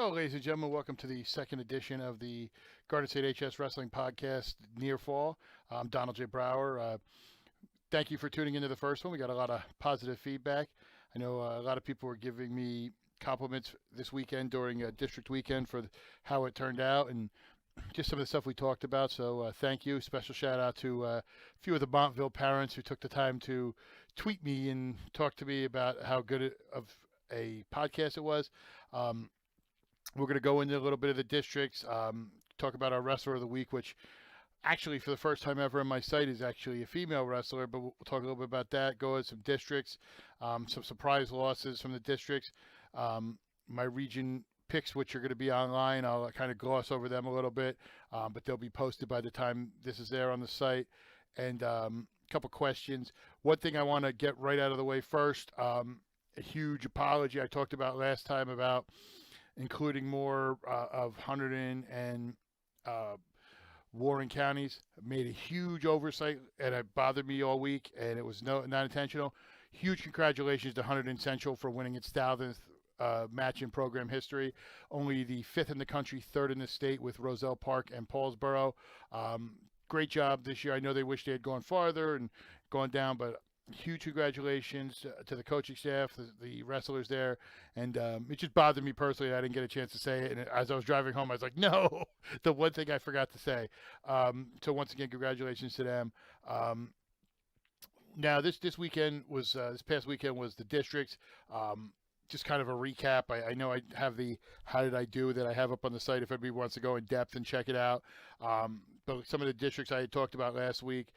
Hello, ladies and gentlemen. Welcome to the second edition of the Garden State HS Wrestling Podcast, Near Fall. I'm Donald J. Brower. Thank you for tuning into the first one. We got a lot of positive feedback. I know a lot of people were giving me compliments this weekend during district weekend for how it turned out and just some of the stuff we talked about. So thank you. Special shout out to a few of the Montville parents who took the time to tweet me and talk to me about how of a podcast it was. We're going to go into a little bit of the districts, talk about our wrestler of the week, which actually for the first time ever on my site is actually a female wrestler, but we'll talk a little bit about that, go into some districts, some surprise losses from the districts, my region picks, which are going to be online. I'll kind of gloss over them a little bit, but they'll be posted by the time this is there on the site. And a couple questions. One thing I want to get right out of the way first, a huge apology I talked about last time about including more of Hunterdon and Warren counties. Made a huge oversight, and it bothered me all week, and it was not intentional. Huge congratulations to Hunterdon Central for winning its 1,000th match in program history. Only the 5th in the country, 3rd in the state with Roselle Park and Paulsboro. Great job this year. I know they wish they had gone farther and gone down, but huge congratulations to the coaching staff, the wrestlers there, and it just bothered me personally. I didn't get a chance to say it, and as I was driving home, I was like, no, the one thing I forgot to say. So once again, congratulations to them. Now this weekend was this past weekend was the districts. Just kind of a recap. I know I have the how did I do that I have up on the site if anybody wants to go in depth and check it out. But some of the districts I had talked about last week.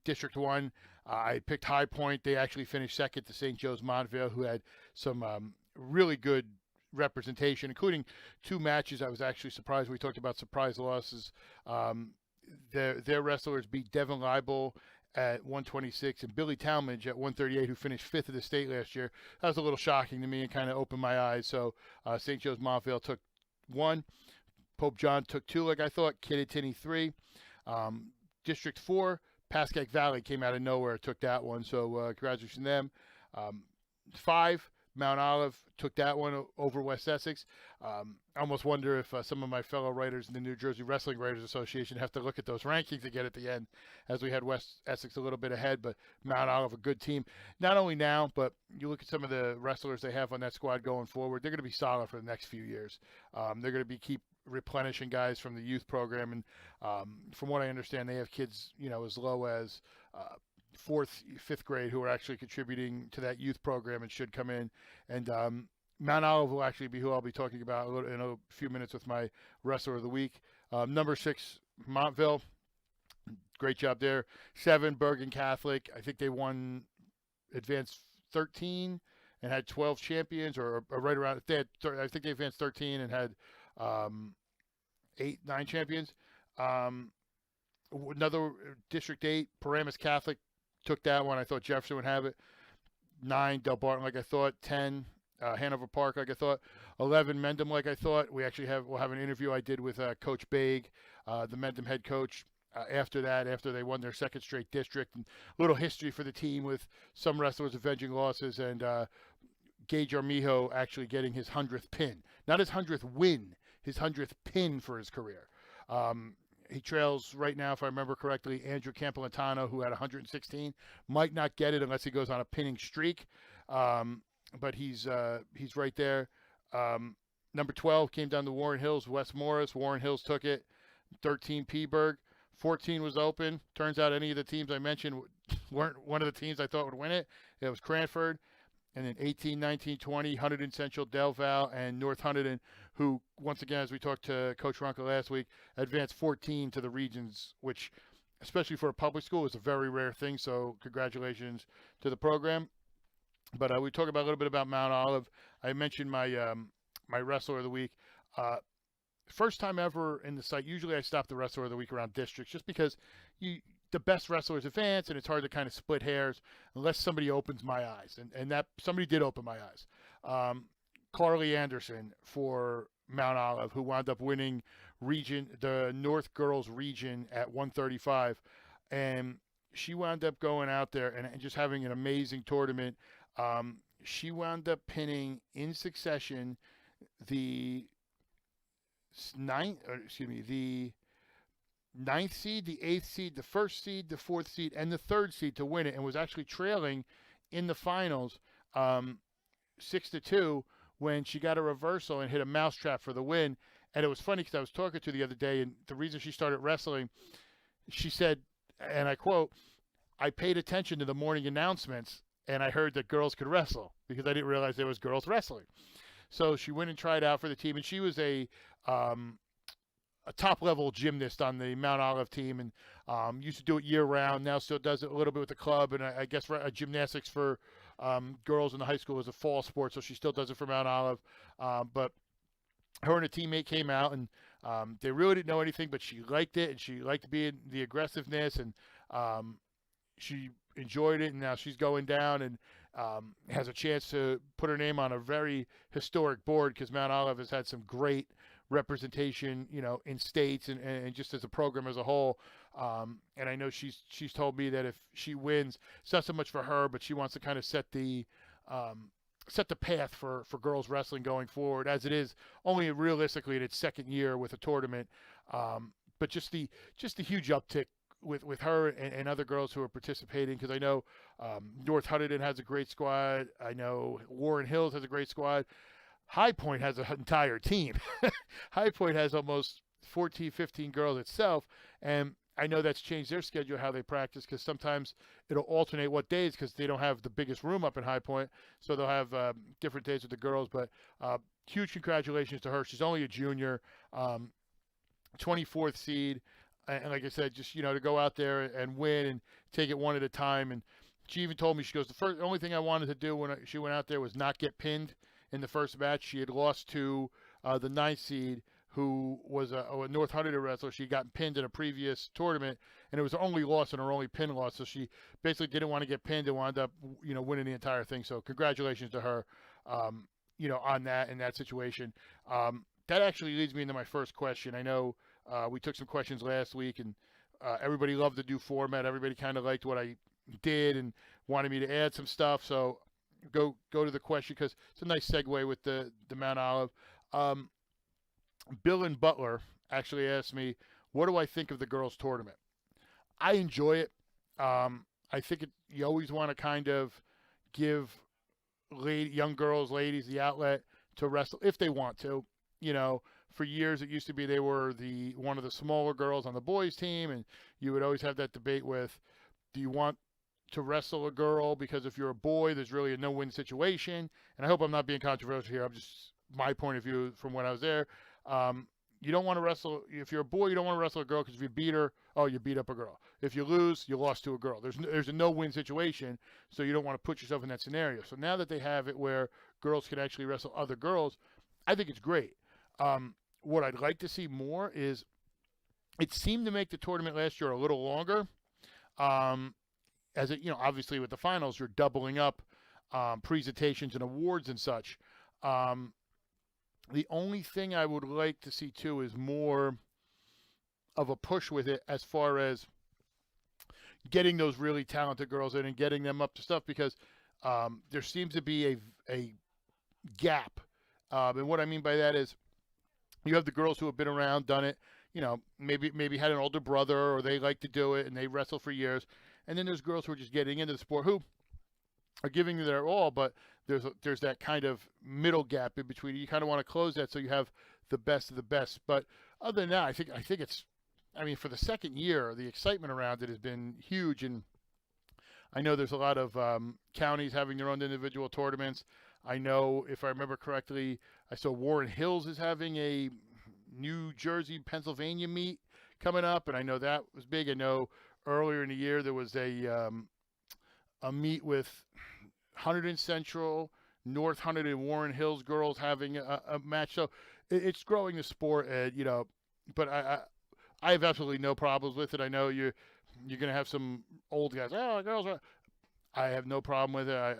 District 1, I picked High Point. They actually finished second to St. Joe's Montville, who had some really good representation, including 2 matches. I was actually surprised. We talked about surprise losses. Their wrestlers beat Devin Leibel at 126 and Billy Talmadge at 138, who finished 5th of the state last year. That was a little shocking to me and kind of opened my eyes. So St. Joe's Montville took 1. Pope John took 2, like I thought. Kittatinny 3. District 4, Pascack Valley came out of nowhere, took that one. So congratulations to them. 5, Mount Olive took that one over West Essex. I almost wonder if some of my fellow writers in the New Jersey Wrestling Writers Association have to look at those rankings again at the end, as we had West Essex a little bit ahead, but Mount Olive, a good team. Not only now, but you look at some of the wrestlers they have on that squad going forward, they're going to be solid for the next few years. They're going to be keep replenishing guys from the youth program, and from what I understand, they have kids, as low as 4th, 5th grade who are actually contributing to that youth program and should come in. And Mount Olive will actually be who I'll be talking about in a few minutes with my wrestler of the week. Number 6, Montville. Great job there. 7, Bergen Catholic. I think they won Advanced 13 and had 12 champions, or right around. I think they advanced 13 and had 8, 9 champions. Another District 8, Paramus Catholic took that one. I thought Jefferson would have it. 9, Del Barton, like I thought. 10, Hanover Park, like I thought. 11, Mendham, like I thought. We'll have an interview I did with Coach Baig, the Mendham head coach. After they won their 2nd straight district, and a little history for the team with some wrestlers avenging losses, and Gage Armijo actually getting his 100th pin. Not his 100th win, his 100th pin for his career. He trails right now, if I remember correctly, Andrew Campolantano, who had 116. Might not get it unless he goes on a pinning streak, but he's right there. Number 12 came down to Warren Hills, West Morris. Warren Hills took it. 13, Peaburg. 14 was open. Turns out any of the teams I mentioned weren't one of the teams I thought would win it. It was Cranford. And then 18, 19, 20, Hunterdon Central, Del Val, and North Hunterdon, who, once again, as we talked to Coach Ronco last week, advanced 14 to the regions, which, especially for a public school, is a very rare thing. So congratulations to the program. But we talk about a little bit about Mount Olive. I mentioned my my wrestler of the week. First time ever in the site. Usually I stop the wrestler of the week around districts just because the best wrestlers advance, and it's hard to kind of split hairs unless somebody opens my eyes. And that somebody did open my eyes. Carly Anderson for Mount Olive, who wound up winning the North Girls region at 135. And she wound up going out there and just having an amazing tournament. She wound up pinning in succession the the ninth seed, the eighth seed, the first seed, the fourth seed, and the third seed to win it, and was actually trailing in the finals 6-2 when she got a reversal and hit a mousetrap for the win. And it was funny because I was talking to her the other day, and the reason she started wrestling, she said, and I quote, "I paid attention to the morning announcements, and I heard that girls could wrestle because I didn't realize there was girls wrestling." So she went and tried out for the team, and she was a top-level gymnast on the Mount Olive team, and used to do it year-round. Now still does it a little bit with the club, and I guess gymnastics for girls in the high school is a fall sport, so she still does it for Mount Olive. But her and a teammate came out, and they really didn't know anything, but she liked it, and she liked being the aggressiveness, and she enjoyed it, and now she's going down and has a chance to put her name on a very historic board because Mount Olive has had some great representation, in states and just as a program as a whole. And I know she's told me that if she wins, it's not so much for her, but she wants to kind of set the path for girls wrestling going forward, as it is only realistically in its second year with a tournament. But just the huge uptick with her and other girls who are participating, because I know North Hunterdon has a great squad. I know Warren Hills has a great squad. High Point has an entire team. High Point has almost 14, 15 girls itself, and I know that's changed their schedule, how they practice, because sometimes it'll alternate what days because they don't have the biggest room up in High Point, so they'll have different days with the girls. But huge congratulations to her. She's only a junior, 24th seed, and like I said, just to go out there and win and take it one at a time. And she even told me, she goes, the only thing I wanted to do when she went out there was not get pinned in the first match. She had lost to the ninth seed, who was a North Hunterdon wrestler. She got pinned in a previous tournament, and it was her only loss and her only pin loss. So she basically didn't want to get pinned and wound up, winning the entire thing. So congratulations to her, on that, in that situation. That actually leads me into my first question. I know we took some questions last week, and everybody loved the new format. Everybody kind of liked what I did and wanted me to add some stuff. So go to the question, because it's a nice segue with the Mount Olive. Bill and Butler actually asked me, what do I think of the girls' tournament? I enjoy it. I think you always want to kind of give young girls, ladies, the outlet to wrestle if they want to. For years it used to be they were one of the smaller girls on the boys' team, and you would always have that debate with, do you want to wrestle a girl? Because if you're a boy, there's really a no-win situation. And I hope I'm not being controversial here. I'm just my point of view from when I was there. You don't want to wrestle, if you're a boy, you don't want to wrestle a girl, because if you beat her, you beat up a girl. If you lose, you lost to a girl. There's a no-win situation, so you don't want to put yourself in that scenario. So now that they have it where girls can actually wrestle other girls, I think it's great. What I'd like to see more is, it seemed to make the tournament last year a little longer. As it, obviously with the finals, you're doubling up presentations and awards and such. The only thing I would like to see too is more of a push with it, as far as getting those really talented girls in and getting them up to stuff, because there seems to be a gap. And what I mean by that is, you have the girls who have been around, done it, maybe had an older brother, or they like to do it and they wrestle for years. And then there's girls who are just getting into the sport, who are giving their all, but there's that kind of middle gap in between. You kind of want to close that so you have the best of the best. But other than that, I think it's, for the second year, the excitement around it has been huge. And I know there's a lot of counties having their own individual tournaments. I know, if I remember correctly, I saw Warren Hills is having a New Jersey, Pennsylvania meet coming up, and I know that was big. I know earlier in the year there was a meet with Hunterdon Central, North Hunterdon, Warren Hills girls having a match. So it's growing the sport, but I have absolutely no problems with it. I know you're going to have some old guys, girls are. I have no problem with it.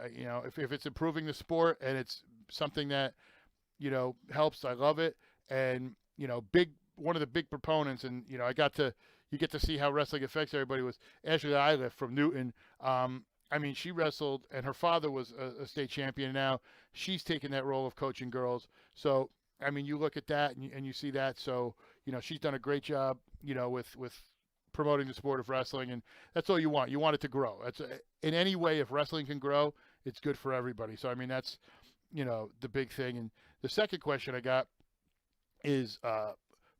If it's improving the sport and it's something that, helps, I love it. And, one of the big proponents, and, you get to see how wrestling affects everybody, was Ashley Iliff from Newton. She wrestled, and her father was a state champion. Now she's taken that role of coaching girls. So I mean, you look at that and you see that. So, she's done a great job, with promoting the sport of wrestling, and that's all you want. You want it to grow. That's in any way, if wrestling can grow, it's good for everybody. So, I mean, that's, the big thing. And the second question I got is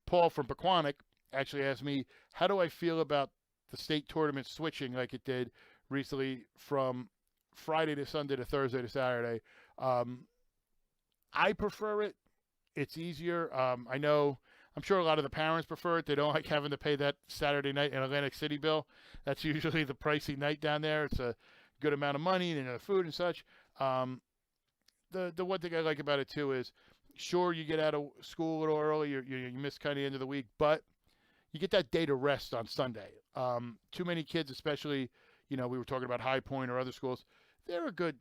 Paul from Pequannock actually asked me, how do I feel about the state tournament switching like it did recently from Friday to Sunday to Thursday to Saturday? I prefer it. It's easier. I'm sure a lot of the parents prefer it. They don't like having to pay that Saturday night in Atlantic City bill. That's usually the pricey night down there. It's a good amount of money and the food and such. The one thing I like about it too is, sure, you get out of school a little early. You miss kind of the end of the week, but you get that day to rest on Sunday. Too many kids, especially, we were talking about High Point or other schools, they're a good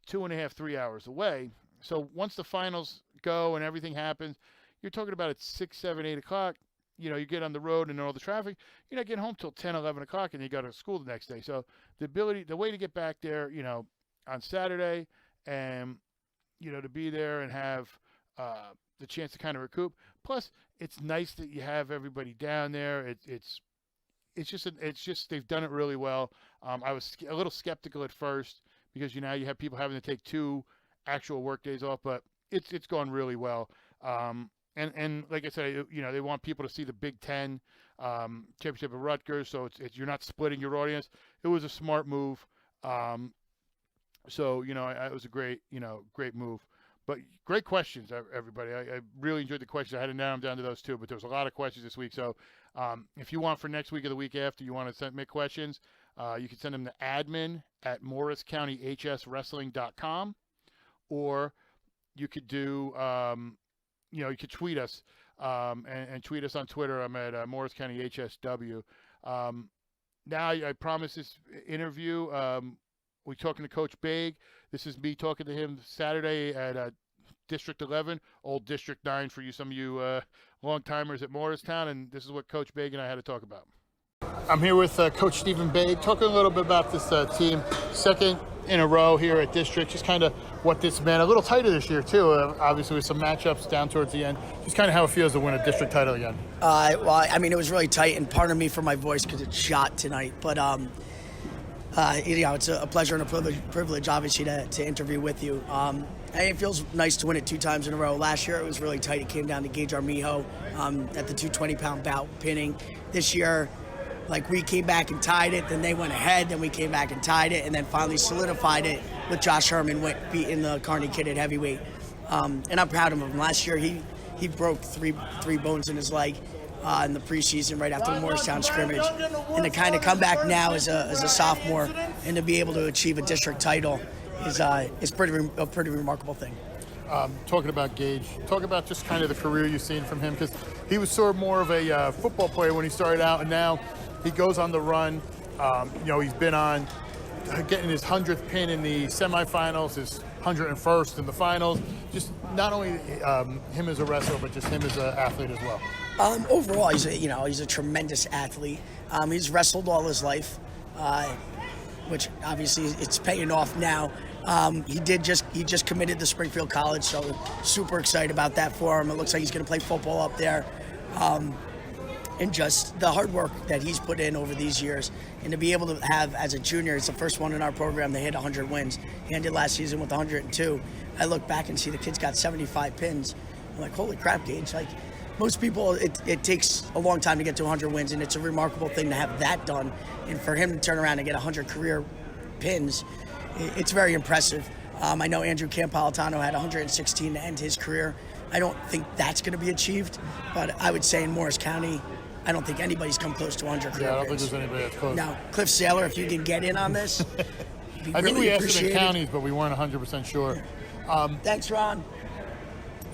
2.5, 3 hours away. So once the finals go and everything happens, you're talking about at 6, 7, 8 o'clock. You get on the road and all the traffic. You're not getting home till 10, 11 o'clock, and you go to school the next day. So the way to get back there, on Saturday, and to be there and have the chance to kind of recoup. Plus, it's nice that you have everybody down there. It's just they've done it really well. I was a little skeptical at first because you have people having to take 2 actual work days off, but it's gone really well. And like I said, they want people to see the Big Ten championship of Rutgers, so it's you're not splitting your audience. It was a smart move. So it was a great move. But great questions, everybody. I really enjoyed the questions. I had to narrow them down to those 2, but there was a lot of questions this week. So if you want for next week or the week after, you want to make questions, you can send them to admin@morriscountyhswrestling.com, or you could do, you could to us and tweet us on Twitter. I'm at Morris County HSW. Now, I promise this interview, we're talking to Coach Baig. This is me talking to him Saturday at District 11, old District 9 for some of you long-timers at Morristown, and this is what Coach Baig and I had to talk about. I'm here with Coach Stephen Baig, talking a little bit about this team, second in a row here at District, just kind of what this meant. A little tighter this year, too, obviously with some matchups down towards the end. Just kind of how it feels to win a District title again. Well, I mean, it was really tight, and pardon me for my voice because it's shot tonight, but it's a pleasure and a privilege obviously, to interview with you. And it feels nice to win it 2 times in a row. Last year it was really tight. It came down to Gage Armijo at the 220-pound bout pinning. This year, we came back and tied it, then they went ahead, then we came back and tied it, and then finally solidified it with Josh Herman beating the Kearney kid at heavyweight. And I'm proud of him. Last year he broke three bones in his leg in the preseason right after the Morristown scrimmage, and to kind of come back now as a sophomore and to be able to achieve a district title is a pretty remarkable thing. Talking about Gage, talk about just kind of the career you've seen from him, because he was sort of more of a football player when he started out, and now he goes on the run. He's been on getting his 100th pin in the semifinals, his 101st in the finals. Just not only him as a wrestler, but just him as an athlete as well. Overall, he's a tremendous athlete. He's wrestled all his life, which obviously it's paying off now. He just committed to Springfield College, so super excited about that for him. It looks like he's going to play football up there. And just the hard work that he's put in over these years, and to be able to have, as a junior, it's the first one in our program that hit 100 wins. He ended last season with 102. I look back and see the kid's got 75 pins. I'm like, holy crap, Gage. Most people, it takes a long time to get to 100 wins, and it's a remarkable thing to have that done. And for him to turn around and get 100 career pins, it's very impressive. I know Andrew Campolitano had 116 to end his career. I don't think that's going to be achieved, but I would say in Morris County, I don't think anybody's come close to 100 career Yeah, I don't pins. think there's anybody that's close. Now, Cliff Saylor, if you can get in on this, I think we asked him in counties, but we weren't 100% sure. Thanks, Ron.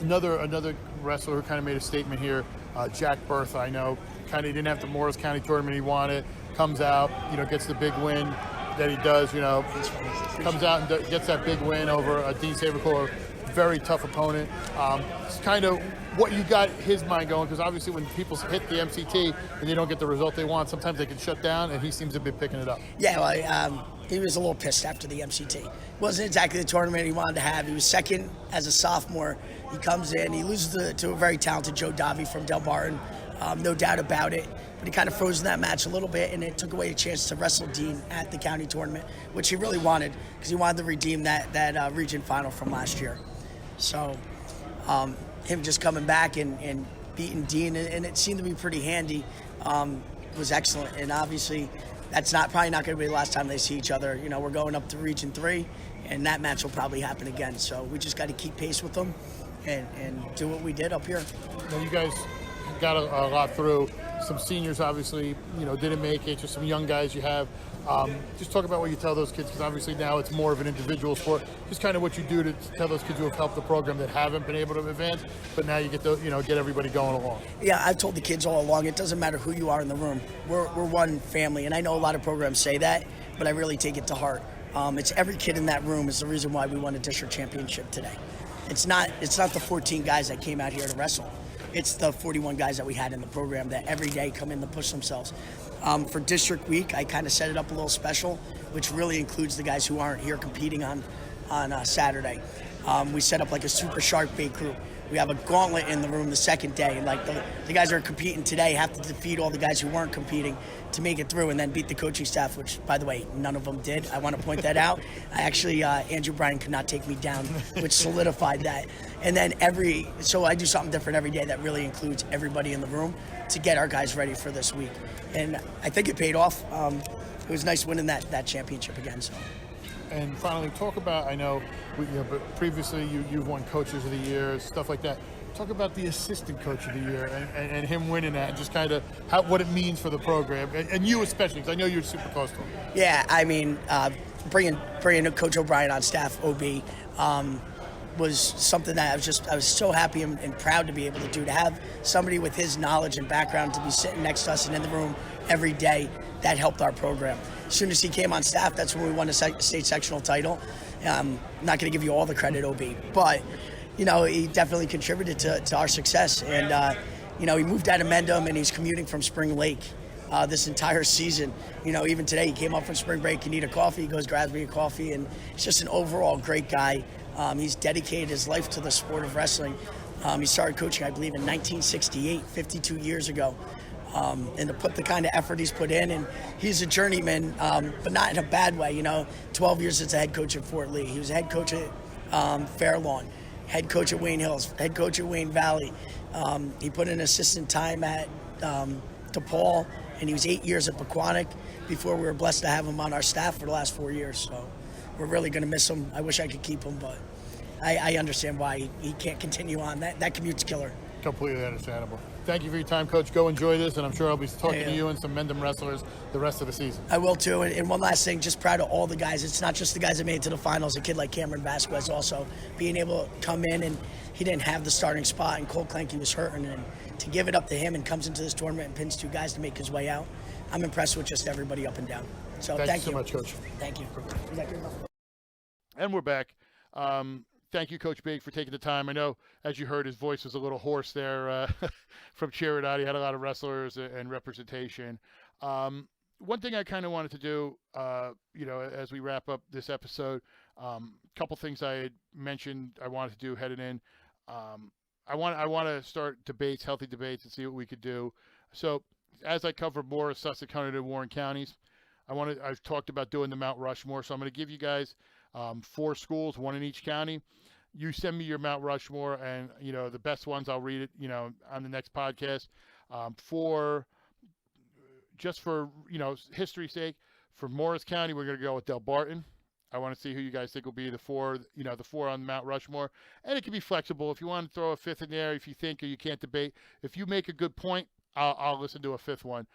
Another wrestler who kind of made a statement here, Jack Bertha, I know, kind of didn't have the Morris County tournament he wanted, comes out, gets the big win that he does, comes out and gets that big win over Dean Sabercore, very tough opponent. It's kind of what you got his mind going, because obviously when people hit the MCT and they don't get the result they want, sometimes they can shut down, and he seems to be picking it up. Yeah, well, he was a little pissed after the MCT. It wasn't exactly the tournament he wanted to have. He was second as a sophomore. He comes in, he loses to a very talented Joe Davi from Del Barton, no doubt about it. But he kind of froze in that match a little bit, and it took away a chance to wrestle Dean at the county tournament, which he really wanted because he wanted to redeem that region final from last year. So him just coming back and beating Dean, and it seemed to be pretty handy, was excellent. And obviously, that's probably not going to be the last time they see each other. You know, we're going up to Region 3, and that match will probably happen again. So we just got to keep pace with them and do what we did up here. Now, you guys got a lot through. Some seniors, obviously, didn't make it. Just some young guys you have. Just talk about what you tell those kids, because obviously now it's more of an individual sport. Just kind of what you do to tell those kids who have helped the program that haven't been able to advance, but now you get to, get everybody going along. Yeah, I've told the kids all along, it doesn't matter who you are in the room. We're one family, and I know a lot of programs say that, but I really take it to heart. It's every kid in that room is the reason why we won a district championship today. It's not the 14 guys that came out here to wrestle. It's the 41 guys that we had in the program that every day come in to push themselves. For District Week, I kind of set it up a little special, which really includes the guys who aren't here competing on Saturday. We set up like a super shark bait group. We have a gauntlet in the room the second day, and like the guys that are competing today have to defeat all the guys who weren't competing to make it through, and then beat the coaching staff, which, by the way, none of them did. I want to point that out. Andrew Bryan could not take me down, which solidified that. And then so I do something different every day that really includes everybody in the room to get our guys ready for this week. And I think it paid off. It was nice winning that championship again. So. And finally, talk about, I know, but previously you've won Coaches of the Year, stuff like that. Talk about the Assistant Coach of the Year and him winning that, and just kind of what it means for the program, and you especially, because I know you're super close to him. Yeah, I mean, bringing Coach O'Brien on staff, OB, was something that I was so happy and proud to be able to do, to have somebody with his knowledge and background to be sitting next to us and in the room every day. That helped our program. As soon as he came on staff, that's when we won the state sectional title. I'm not going to give you all the credit, OB, but he definitely contributed to our success. And he moved out of Mendham, and he's commuting from Spring Lake this entire season. Even today, he came up from spring break. He needed a coffee. He goes, grabs me a coffee, and he's just an overall great guy. He's dedicated his life to the sport of wrestling. He started coaching, I believe, in 1968, 52 years ago. And to put the kind of effort he's put in, and he's a journeyman, but not in a bad way. 12 years as a head coach at Fort Lee. He was a head coach at Fair Lawn, head coach at Wayne Hills, head coach at Wayne Valley. He put in assistant time at DePaul, and he was 8 years at Pequannock before we were blessed to have him on our staff for the last 4 years. So we're really going to miss him. I wish I could keep him, but I understand why he can't continue on. That commute's killer. Completely understandable. Thank you for your time, Coach. Go enjoy this, and I'm sure I'll be talking to you and some Mendham wrestlers the rest of the season. I will too. And one last thing, just proud of all the guys. It's not just the guys that made it to the finals. A kid like Cameron Vasquez also being able to come in, and he didn't have the starting spot, and Cole Clanky was hurting, and to give it up to him and comes into this tournament and pins two guys to make his way out. I'm impressed with just everybody up and down. So thank you so much, Coach. Thank you. And we're back. Thank you, Coach Big, for taking the time. I know, as you heard, his voice was a little hoarse there from cheering out. He had a lot of wrestlers and representation. One thing I kind of wanted to do, as we wrap up this episode, a couple things I had mentioned I wanted to do heading in. I want to start debates, healthy debates, and see what we could do. So as I cover more of Sussex, Hunterdon, and Warren counties, I've talked about doing the Mount Rushmore, so I'm going to give you guys 4 schools, 1 in each county. You send me your Mount Rushmore, and the best ones, I'll read it on the next podcast. For history's sake, for Morris County, we're going to go with Del Barton. I want to see who you guys think will be the 4 on Mount Rushmore, and it can be flexible. If you want to throw a 5th in there, if you think or you can't debate, if you make a good point, I'll listen to a 5th one.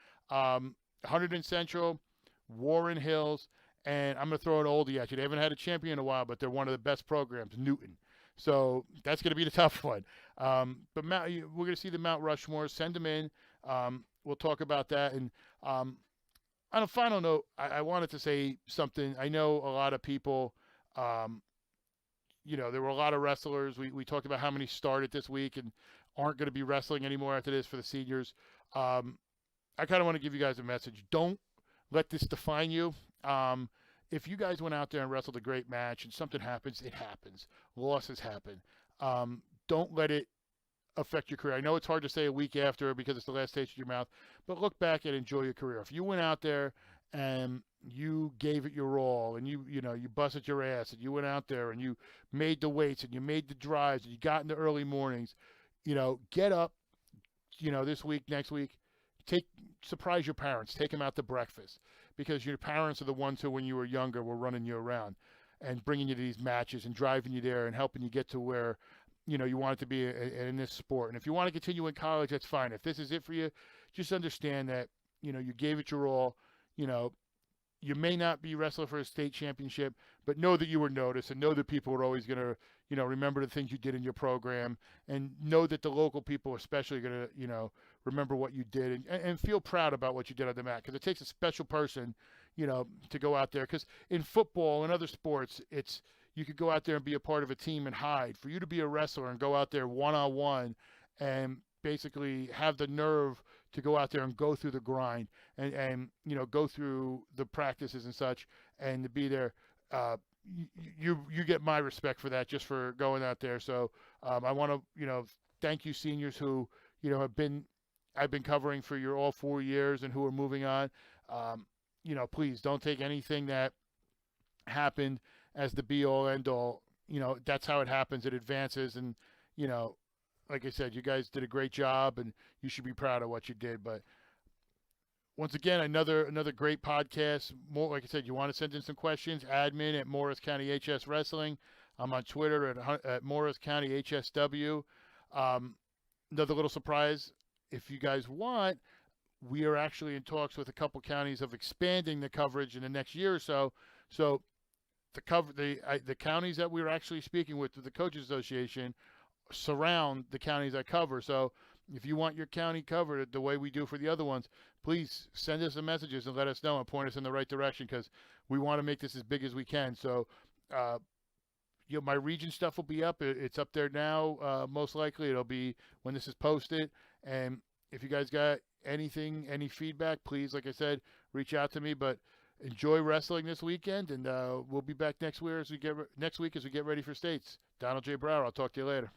Hunterdon Central, Warren Hills, and I'm going to throw an oldie at you. They haven't had a champion in a while, but they're one of the best programs, Newton. So that's going to be the tough one. But we're going to see the Mount Rushmore. Send them in. We'll talk about that. And on a final note, I wanted to say something. I know a lot of people, there were a lot of wrestlers. We talked about how many started this week and aren't going to be wrestling anymore after this for the seniors. I kind of want to give you guys a message. Don't let this define you. if you guys went out there and wrestled a great match and something happens, it happens. Losses happen. Don't let it affect your career. I know it's hard to say a week after because it's the last taste of your mouth, but look back and enjoy your career. If you went out there and you gave it your all and you busted your ass and you went out there and you made the weights and you made the drives and you got in the early mornings, get up, this week, next week, surprise your parents, take them out to breakfast, because your parents are the ones who, when you were younger, were running you around and bringing you to these matches and driving you there and helping you get to where you want it to be in this sport. And if you want to continue in college, that's fine. If this is it for you, just understand that, you gave it your all. You may not be wrestling for a state championship, but know that you were noticed and know that people are always going to, remember the things you did in your program, and know that the local people especially are going to, remember what you did and feel proud about what you did on the mat, because it takes a special person, to go out there. Because in football and other sports, you could go out there and be a part of a team and hide. For you to be a wrestler and go out there one-on-one and basically have the nerve to go out there and go through the grind and go through the practices and such, and to be there, you get my respect for that, just for going out there. So I want to thank you seniors who I've been covering for all 4 years and who are moving on. Please don't take anything that happened as the be all end all. That's how it happens. It advances, and like I said, you guys did a great job, and you should be proud of what you did. But once again, another great podcast. More, like I said, you want to send in some questions, admin at Morris County HS Wrestling. I'm on Twitter at Morris County HSW. Another little surprise, if you guys want, we are actually in talks with a couple counties of expanding the coverage in the next year or so. So the counties that we're actually speaking with, the Coaches Association, surround the counties I cover. So if you want your county covered the way we do for the other ones, please send us some messages and let us know and point us in the right direction, because we want to make this as big as we can. So my region stuff will be up. It's up there now. Most likely it'll be when this is posted. And if you guys got any feedback, please, like I said, reach out to me. But enjoy wrestling this weekend, and we'll be back next week as we get ready for states. Donald J. Brower, I'll talk to you later.